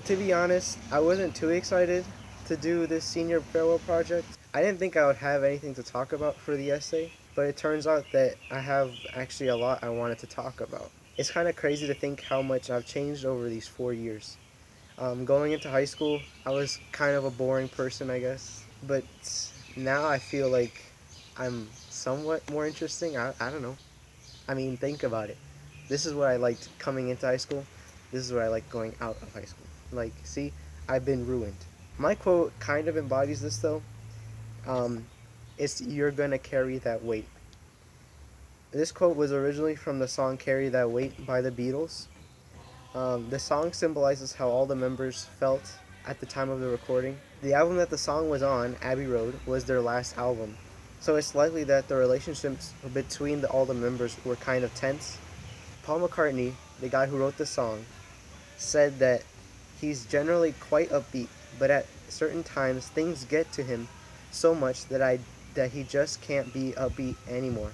To be honest, I wasn't too excited to do this senior farewell project. I didn't think I would have anything to talk about for the essay, but it turns out that I have actually a lot I wanted to talk about. It's kind of crazy to think how much I've changed over these 4 years. Going into high school, I was kind of a boring person, I guess, but now I feel like I'm somewhat more interesting. I don't know. I mean, think about it. This is what I liked coming into high school. This is what I like going out of high school. Like, see, I've been ruined. My quote kind of embodies this though. Um, it's "You're gonna carry that weight." This quote was originally from the song "Carry That Weight" by the Beatles. The song symbolizes how all the members felt at the time of the recording. The album that the song was on, Abbey Road, was their last album. So it's likely that the relationships between all the members were kind of tense. Paul McCartney, the guy who wrote the song, said that he's generally quite upbeat, but at certain times things get to him so much that he just can't be upbeat anymore.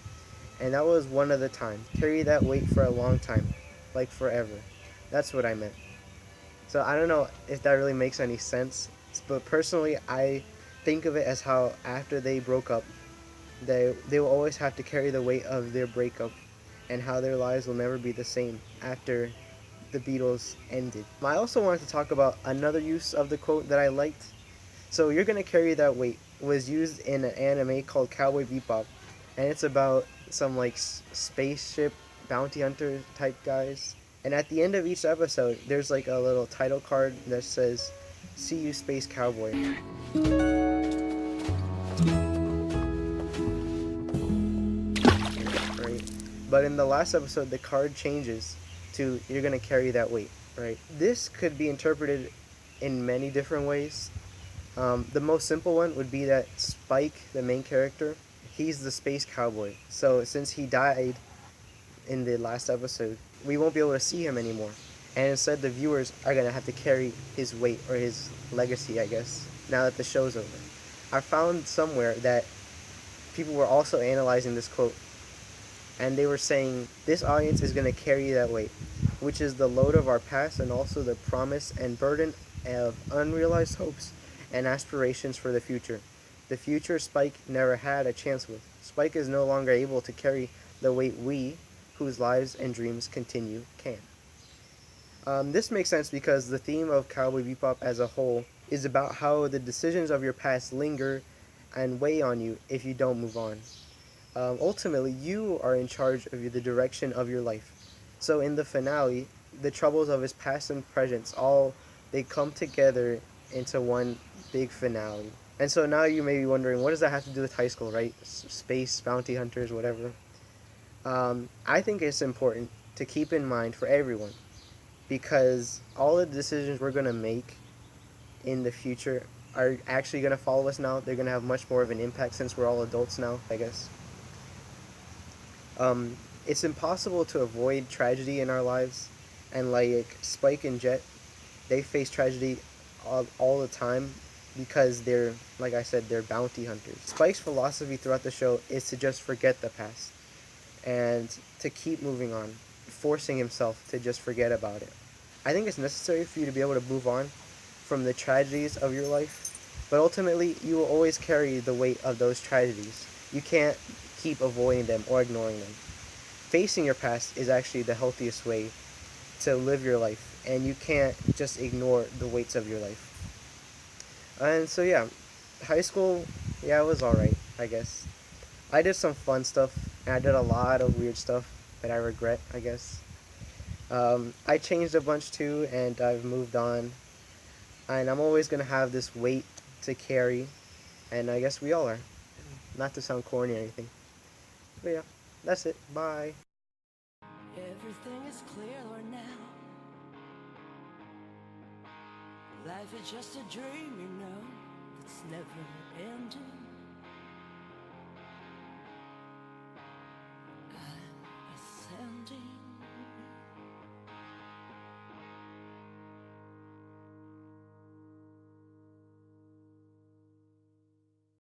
And that was one of the times. Carry that weight for a long time, like forever. That's what I meant. So I don't know if that really makes any sense, but personally I think of it as how after they broke up, they will always have to carry the weight of their breakup and how their lives will never be the same after the Beatles ended. I also wanted to talk about another use of the quote that I liked. So "You're gonna carry that weight" was used in an anime called Cowboy Bebop, and it's about some like spaceship bounty hunter type guys. And at the end of each episode, there's like a little title card that says, "See you, Space Cowboy." Right? But in the last episode, the card changes to "You're gonna carry that weight." Right? This could be interpreted in many different ways. The most simple one would be that Spike, the main character, he's the space cowboy. So since he died in the last episode, we won't be able to see him anymore. And instead, the viewers are going to have to carry his weight or his legacy, I guess, now that the show's over. I found somewhere that people were also analyzing this quote, and they were saying this audience is going to carry that weight, which is the load of our past and also the promise and burden of unrealized hopes and aspirations for the future. The future Spike never had a chance with. Spike is no longer able to carry the weight we, whose lives and dreams continue, can. This makes sense because the theme of Cowboy Bebop as a whole is about how the decisions of your past linger and weigh on you if you don't move on. Ultimately, you are in charge of the direction of your life. So in the finale, the troubles of his past and present all they come together into one big finale. And so now you may be wondering, what does that have to do with high school, right? Space, bounty hunters, whatever. I think it's important to keep in mind for everyone because all the decisions we're going to make in the future are actually going to follow us now. They're going to have much more of an impact since we're all adults now, I guess. It's impossible to avoid tragedy in our lives, and like Spike and Jet, they face tragedy all the time because they're, like I said, they're bounty hunters. Spike's philosophy throughout the show is to just forget the past and to keep moving on, forcing himself to just forget about it. I think it's necessary for you to be able to move on from the tragedies of your life, but ultimately you will always carry the weight of those tragedies. You can't keep avoiding them or ignoring them. Facing your past is actually the healthiest way to live your life, and you can't just ignore the weights of your life. And so yeah, high school, yeah, it was alright, I guess. I did some fun stuff, and I did a lot of weird stuff that I regret, I guess. I changed a bunch too, and I've moved on. And I'm always gonna have this weight to carry, and I guess we all are. Not to sound corny or anything. But yeah, that's it. Bye. Everything is clearer now. Life is just a dream, you know, that's never ending. I'm ascending.